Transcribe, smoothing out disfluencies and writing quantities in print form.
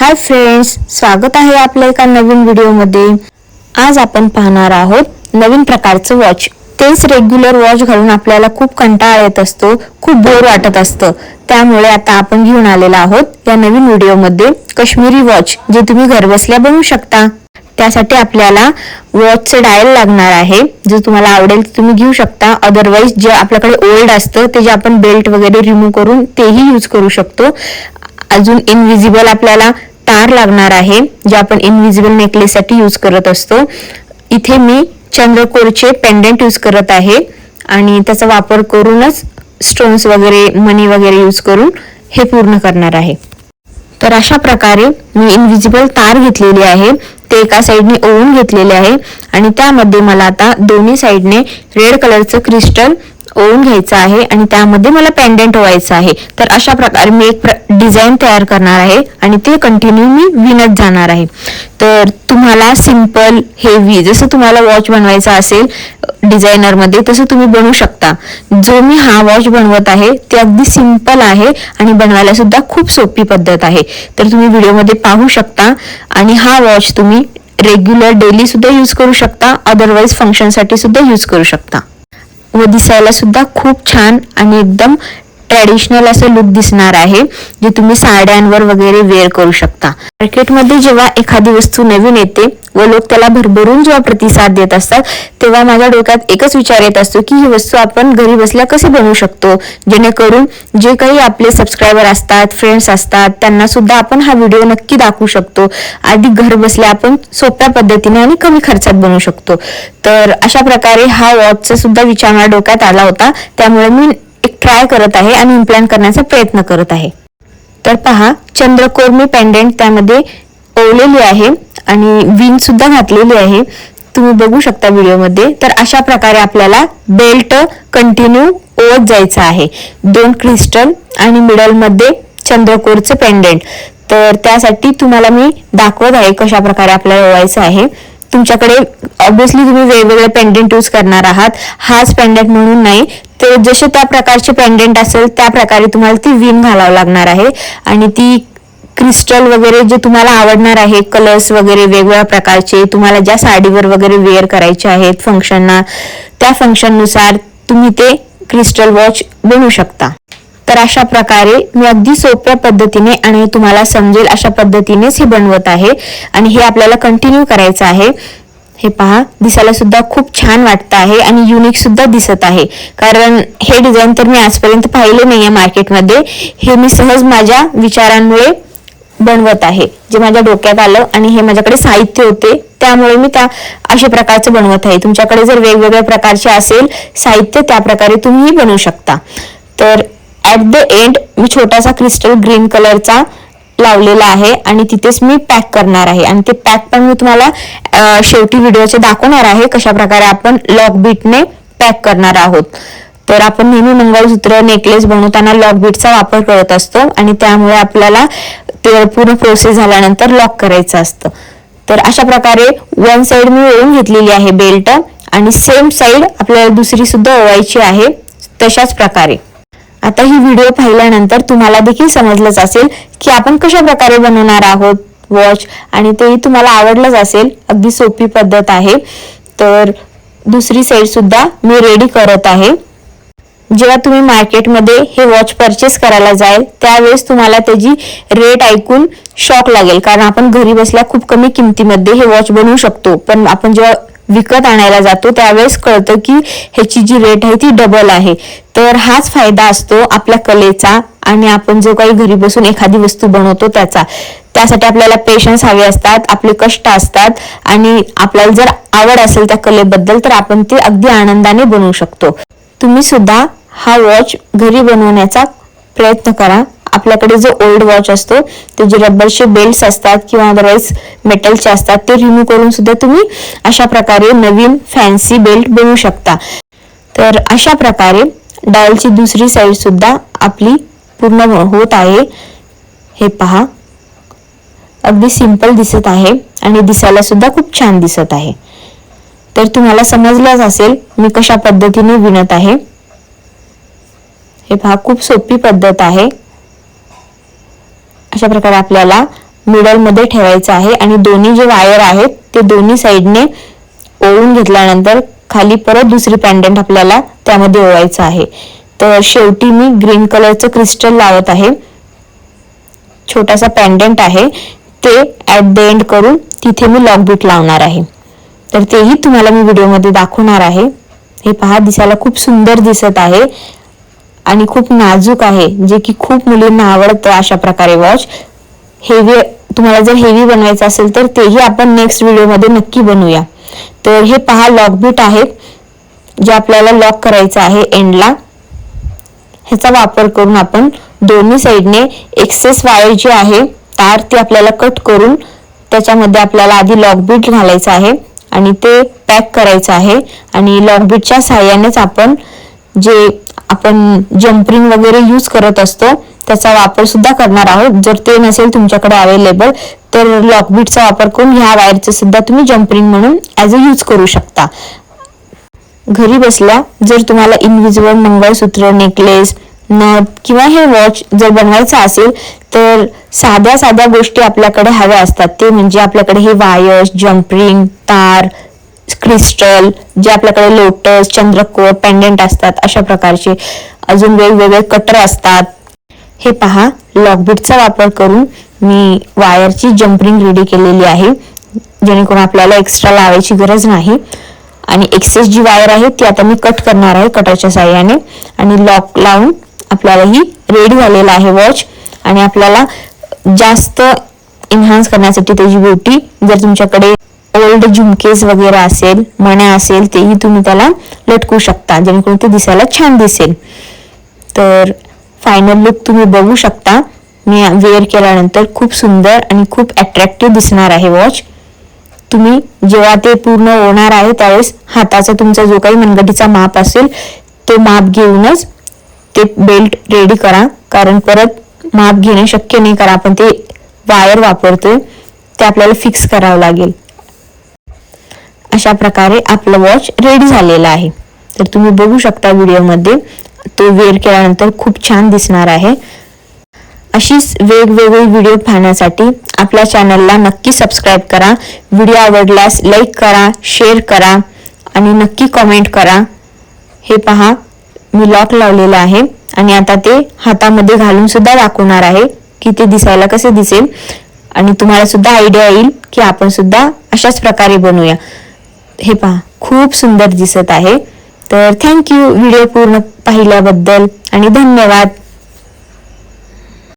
Hi friends, स्वागत आहे आपल्या एका नवीन व्हिडिओमध्ये। आज आपण पाहणार आहोत नवीन प्रकारचं वॉच। तेच रेग्युलर वॉच घालून आपल्याला खूप कंटाळा येत असतो, खूप बोर वाटत असतं। त्यामुळे आता आपण घेऊन आलेलो आहोत या नवीन व्हिडिओमध्ये काश्मीरी वॉच, जे तुम्ही घरबसल्या बनवू शकता। त्यासाठी आपल्याला वॉचचे डायल लागणार आहे, जे तुम्हाला आवडेल तुम्ही घेऊ शकता। अदरवाइज जे आपल्याकडे ओल्ड असतं ते जे आपण बेल्ट वगैरे रिमूव्ह करून तेही यूज करू शकतो। अजून इनविजिबल आपल्याला तार लागणार आहे, जे आपण इनविजिबल नेकलेस साठी यूज करत असतो। इथे मी चंद्रकोरचे पेंडेंट यूज करत आहे आणि त्याचा वापर करूनच स्टोन्स वगैरे मनी वगैरे यूज करून हे पूर्ण करणार आहे। तर अशा प्रकारे मी इनविजिबल तार घेतलेली आहे, ते एका साइडने ओवून घेतलेले आहे आणि त्यामध्ये मला आता दोन्ही साइडने रेड कलरचं क्रिस्टल ओवून घ्यायचं आहे आणि त्यामध्ये मला पेंडेंट ओवायचं आहे। तर अशा प्रकारे मी एक डिझाईन तयार करणार आहे आणि ते कंटिन्यू मी विणत जाणार आहे। तर तुम्हाला सिंपल हेवी जसं तुम्हाला वॉच बनवायचा असेल डिझायनर मध्ये तसं तुम्ही बनवू शकता। जो मी हा वॉच बनवत आहे ते अगदी सिंपल आहे आणि बनवायला सुद्धा खूप सोपी पद्धत आहे। तर तुम्ही व्हिडिओमध्ये पाहू शकता आणि हा वॉच तुम्ही रेग्युलर डेली सुद्धा यूज करू शकता, अदरवाइज फंक्शन साठी सुद्धा यूज करू शकता व दिसायला सुद्धा खूप छान आणि एकदम ट्रेडिशनल असं लुक दिसणार आहे, जे तुम्ही साड्यांवर वगैरे वेअर करू शकता। मार्केटमध्ये जेव्हा एखादी वस्तू नवीन येते व लोक त्याला भरभरून जेव्हा प्रतिसाद देत असतात, तेव्हा माझ्या डोक्यात एकच विचार येत असतो की ही वस्तू आपण घरी बसल्या कसे बनवू शकतो, जेणेकरून जे काही आपले सबस्क्रायबर असतात, फ्रेंड्स असतात, त्यांना सुद्धा आपण हा व्हिडिओ नक्की दाखवू शकतो। आधी घर बसल्या आपण सोप्या पद्धतीने आणि कमी खर्चात बनवू शकतो। तर अशा प्रकारे हा वॉचचा सुद्धा विचार माझ्या डोक्यात आला होता, त्यामुळे मी एक ट्राय करत आहे आणि इम्प्लांट करण्याचा प्रयत्न करत आहे। तर पहा, चंद्रकोर मी पेंडेंट त्यामध्ये ओवलेली आहे आणि विण सुद्धा घातलेली आहे, तुम्ही बघू शकता व्हिडिओमध्ये। तर अशा प्रकारे आपल्याला बेल्ट कंटिन्यू ओवत जायचं आहे, दोन क्रिस्टल आणि मिडल मध्ये चंद्रकोरचे पेंडेंट। तर त्यासाठी तुम्हाला मी दाखवत आहे कशा प्रकारे आपल्याला ओवायचं आहे। तुमच्याकडे ऑब्विसली तुम्ही वेगवेगळे पेंडेंट यूज करणार आहात, हाच पेंडेंट म्हणून नाही, तर जसे त्या प्रकारचे पेंडेंट असेल त्या प्रकारे तुम्हाला ती विण घालावं लागणार आहे आणि ती क्रिस्टल वगैरे जे तुम्हाला आवडणार आहे, कलर्स वगैरे वेगवेगळ्या प्रकारचे तुम्हाला ज्या साडीवर वगैरे वेअर करायचे आहेत फंक्शनना, त्या फंक्शन नुसार तुम्ही ते क्रिस्टल वॉच बनवू शकता। तर अशा प्रकारे मी अगदी सोप्या पद्धतीने आणि तुम्हाला समजेल अशा पद्धतीनेच हे बनवत आहे आणि हे आपल्याला कंटिन्यू करायचं आहे। हे पहा, दिसायला सुद्धा खूप छान वाटतं आहे आणि युनिक सुद्धा दिसत आहे, कारण हे डिझाईन तर मी आजपर्यंत पाहिले नाहीये मार्केटमध्ये। हे मी सहज माझ्या विचारांमुळे बनवत आहे, जे माझ्या डोक्यात आलं आणि हे माझ्याकडे साहित्य होते त्यामुळे मी त्या अशा प्रकारचं बनवत आहे। तुमच्याकडे जर वेगवेगळ्या प्रकारचे असेल साहित्य, त्या प्रकारे तुम्ही बनवू शकता। तर ऍट द एंड मी छोटासा क्रिस्टल ग्रीन कलरचा लावलेला आहे आणि तिथेच मी पॅक करणार आहे आणि ते पॅक पण मी तुम्हाला शेवटी व्हिडिओचे दाखवणार आहे कशा प्रकारे आपण लॉक बीटने पॅक करणार आहोत। तर आपण नेहमी मंगळसूत्र नेकलेस बनवताना लॉक बीटचा वापर करत असतो आणि त्यामुळे आपल्याला ते पूर्ण प्रोसेस झाल्यानंतर लॉक करायचं असतं। तर अशा प्रकारे वन साइड मी ओवून घेतलेली आहे बेल्ट आणि सेम साइड आपल्याला दुसरी सुद्धा ओवायची आहे तशाच प्रकारे। आता ही व्हिडिओ पाहिल्यानंतर तुम्हाला देखील समजलंच असेल की आपण कशा प्रकारे बनवणार आहोत वॉच आणि तेही तुम्हाला आवडलंच असेल। अगदी सोपी पद्धत आहे। तर दुसरी साइड सुद्धा मी रेडी करत आहे। जेव्हा तुम्ही मार्केटमध्ये हे वॉच परचेस करायला जाल त्यावेळेस तुम्हाला त्याची रेट ऐकून शॉक लागेल, कारण आपण घरी बसल्या खूप कमी किमतीमध्ये हे वॉच बनवू शकतो, पण आपण जेव्हा विकत आणायला जातो त्यावेळेस कळतं की ह्याची जी रेट आहे ती डबल आहे। तर हाच फायदा असतो आपल्या कलेचा आणि आपण जो काही घरी बसून एखादी वस्तू बनवतो त्याचा। त्यासाठी आपल्याला पेशन्स हवे असतात, आपले कष्ट असतात आणि आपल्याला जर आवड असेल त्या कलेबद्दल तर आपण ते अगदी आनंदाने बनवू शकतो। तुम्ही सुद्धा हा वॉच घरी बनवण्याचा प्रयत्न करा। आपल्याकडे जो ओल्ड वॉच असतो ते जे रबरचे बेल्ट्स असतात किंवा अदरवाइज मेटलचे असतात ते रिमूव्ह करून सुद्धा तुम्ही अशा प्रकारे नवीन फॅन्सी बेल्ट बनवू शकता। तर अशा प्रकारे डायलची दुसरी साइड सुद्धा आपली पूर्ण होत आहे। हे पहा, अगदी सिंपल दिसत आहे आणि दिसायला सुद्धा खूप छान दिसत आहे। तर तुम्हाला समजलंच असेल मी कशा पद्धतीने विणत आहे। हे पहा, खूप सोपी पद्धत आहे। अशा प्रकारे आपल्याला मिडल मध्ये ठेवायचं आहे आणि दोन्ही जे वायर आहेत ते दोन्ही साईडने ओळून घेतल्यानंतर खाली परत दुसरी पेंडंट आपल्याला त्यामध्ये ओवायचं आहे. तर शेवटी मी ग्रीन कलरचं क्रिस्टल लावत आहे. छोटासा पेंडंट आहे ते ऍट द एंड करून तिथे मी लॉक बीट लावणार आहे. तर तेही तुम्हाला मी व्हिडिओमध्ये दाखवणार आहे. हे पहा, दिसायला खूप सुंदर दिसत आहे आणि खूप नाजूक आहे, जे की खूप मुलींना आवडतं अशा प्रकारे वॉच. हेवी तुम्हाला जर हेवी बनवायचं असेल तर तेही आपण नेक्स्ट व्हिडिओमध्ये नक्की बनवूया. तर हे पहा, लॉक बीट आहे जे आपल्याला लॉक करायचं आहे एंडला. ह्याचा वापर करून आपण दोन्ही साईडने एक्सेस वायर जी आहे तार ती आपल्याला कट करून त्याच्यामध्ये आपल्याला आधी लॉक बीट घालायचं आहे आणि ते पॅक करायचं आहे. आणि लॉक बीटच्या साहाय्यानेच आपण जे आपण जम्परिंग वगैरे यूज करत असतो त्याचा वापर सुद्धा करणार आहोत. जर ते नसेल तुमच्याकडे अवेलेबल तर लॉक बीटचा वापर करून ह्या वायरचं सुद्धा तुम्ही जम्परिंग म्हणून ॲज अ यूज करू शकता. घरी बसल्या जर तुम्हाला इनविजिबल मंगळसूत्र, नेकलेस, नथ किंवा हे वॉच जर बनवायचं असेल तर साध्या साध्या गोष्टी आपल्याकडे हव्या असतात. ते म्हणजे आपल्याकडे हे वायर्स, जम्परिंग, तार, क्रिस्टल, जे आपल्याकडे लोटस, चंद्रकोर, पेंडंट असतात अशा प्रकारचे अजून वेगवेगळे कटर असतात. हे पहा, लॉकबीटचा वापर करून मी वायरची जम्परिंग रेडी केलेली आहे, जेणेकरून आपल्याला एक्स्ट्रा लावायची गरज नाही. आणि एक्सेस जी वायर आहे ती आता मी कट करणार आहे कटरच्या साहाय्याने आणि लॉक लावून आपल्याला ही रेडी झालेला आहे वॉच. आणि आपल्याला जास्त एन्हान्स करण्यासाठी त्याची ब्युटी, जर तुमच्याकडे ओल्ड झुमकेस वगैरे असेल, मण्या असेल, तेही तुम्ही त्याला लटकू शकता, जेणेकरून ते दिसायला छान दिसेल. तर फायनल लुक तुम्ही बघू शकता. मी वेअर केल्यानंतर खूप सुंदर आणि खूप अट्रॅक्टिव्ह दिसणार आहे वॉच. तुम्ही जेव्हा ते पूर्ण होणार आहे त्यावेळेस हाताचा तुमचा जो काही मनगटीचा माप असेल तो माप घेऊनच ते बेल्ट रेडी करा, कारण परत माप घेणे शक्य नाही, कारण आपण ते वायर वापरतोय ते आपल्याला फिक्स करावं लागेल. अशा प्रकारे आपलं वॉच रेडी झालेलं आहे. तर तुम्ही बघू शकता व्हिडिओमध्ये तो वेअर केल्यानंतर खूप छान दिसणार आहे. अशीच वेगवेगळी व्हिडिओ पाहण्यासाठी आपल्या चॅनलला नक्की सबस्क्राईब करा. व्हिडिओ आवडल्यास लाईक करा, शेअर करा आणि नक्की कमेंट करा. हे पहा, मी लॉक लावलेलं आहे आणि आता ते हातामध्ये घालून सुद्धा दाखवणार आहे की ते दिसायला कसे दिसेल आणि तुम्हाला सुद्धा आयडिया येईल की आपण सुद्धा अशाच प्रकारे बनवूया. हे पहा, खूप सुंदर दिसत आहे. तर थँक्यू व्हिडिओ पूर्ण पाहिल्याबद्दल आणि धन्यवाद.